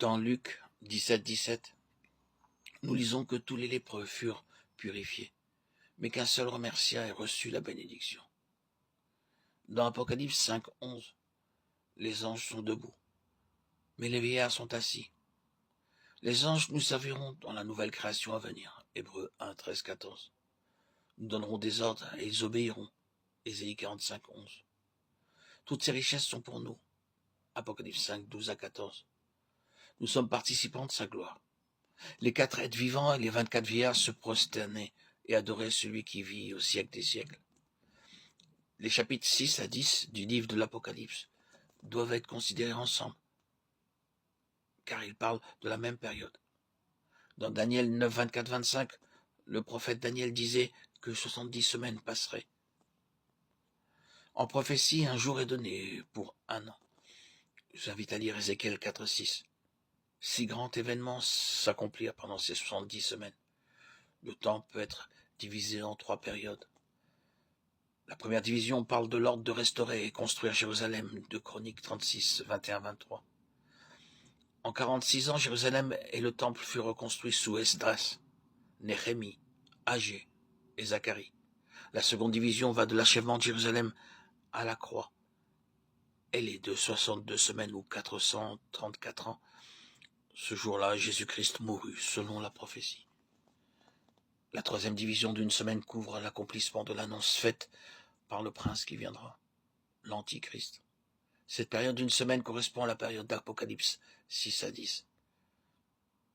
Dans Luc 17, nous lisons que tous les lépreux furent purifiés, mais qu'un seul remercia et reçut la bénédiction. Dans Apocalypse 5:11, les anges sont debout, mais les vieillards sont assis. Les anges nous serviront dans la nouvelle création à venir. Hébreux 1:13-14. Nous donnerons des ordres et ils obéiront. Ésaïe 45:11. Toutes ces richesses sont pour nous. Apocalypse 5:12-14. Nous sommes participants de sa gloire. Les 4 êtres vivants et les 24 vieillards se prosternaient et adoraient celui qui vit au siècle des siècles. Les chapitres 6 à 10 du livre de l'Apocalypse doivent être considérés ensemble, car ils parlent de la même période. Dans Daniel 9, 24-25, le prophète Daniel disait que 70 semaines passeraient. En prophétie, un jour est donné pour un an. J'invite à lire Ézéchiel 4:6. Si grand événement s'accomplir pendant ces 70 semaines. Le temps peut être divisé en 3 périodes. La première division parle de l'ordre de restaurer et construire Jérusalem, de Chroniques 36, 21-23. En 46 ans, Jérusalem et le temple furent reconstruits sous Esdras, Néhémie, Agé et Zacharie. La seconde division va de l'achèvement de Jérusalem à la croix. Elle est de 62 semaines ou 434 ans. Ce jour-là, Jésus-Christ mourut, selon la prophétie. La troisième division d'une semaine couvre l'accomplissement de l'annonce faite par le prince qui viendra, l'Antichrist. Cette période d'une semaine correspond à la période d'Apocalypse 6 à 10.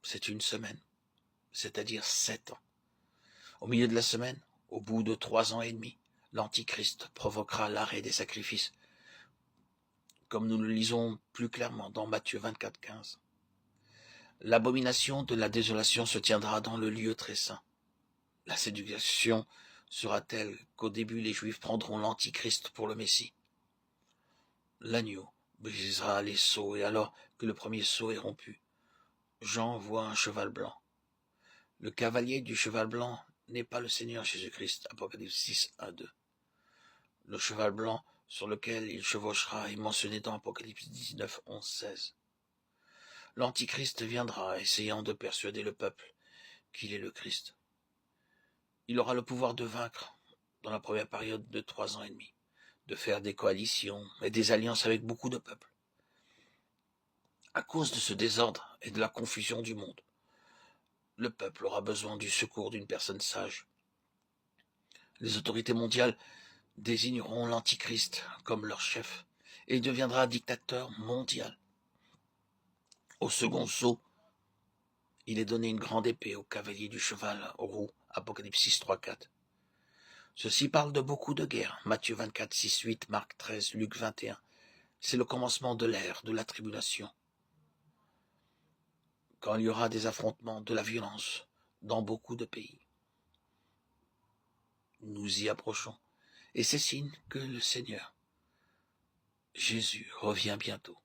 C'est une semaine, c'est-à-dire 7 ans. Au milieu de la semaine, au bout de 3 ans et demi, l'Antichrist provoquera l'arrêt des sacrifices, comme nous le lisons plus clairement dans Matthieu 24:15. L'abomination de la désolation se tiendra dans le lieu très saint. La séduction sera telle qu'au début les Juifs prendront l'Antichrist pour le Messie. L'agneau brisera les sceaux et alors que le premier sceau est rompu, Jean voit un cheval blanc. Le cavalier du cheval blanc n'est pas le Seigneur Jésus-Christ, Apocalypse 6, 1-2. Le cheval blanc sur lequel il chevauchera est mentionné dans Apocalypse 19, 11, 16. L'Antichrist viendra essayant de persuader le peuple qu'il est le Christ. Il aura le pouvoir de vaincre dans la première période de 3 ans et demi, de faire des coalitions et des alliances avec beaucoup de peuples. À cause de ce désordre et de la confusion du monde, le peuple aura besoin du secours d'une personne sage. Les autorités mondiales désigneront l'Antichrist comme leur chef et il deviendra dictateur mondial. Au second sceau, il est donné une grande épée au cavalier du cheval roux, Apocalypse 6, 3, 4. Ceci parle de beaucoup de guerres, Matthieu 24, 6, 8, Marc 13, Luc 21. C'est le commencement de l'ère de la tribulation. Quand il y aura des affrontements, de la violence dans beaucoup de pays. Nous y approchons. Et c'est signe que le Seigneur, Jésus, revient bientôt.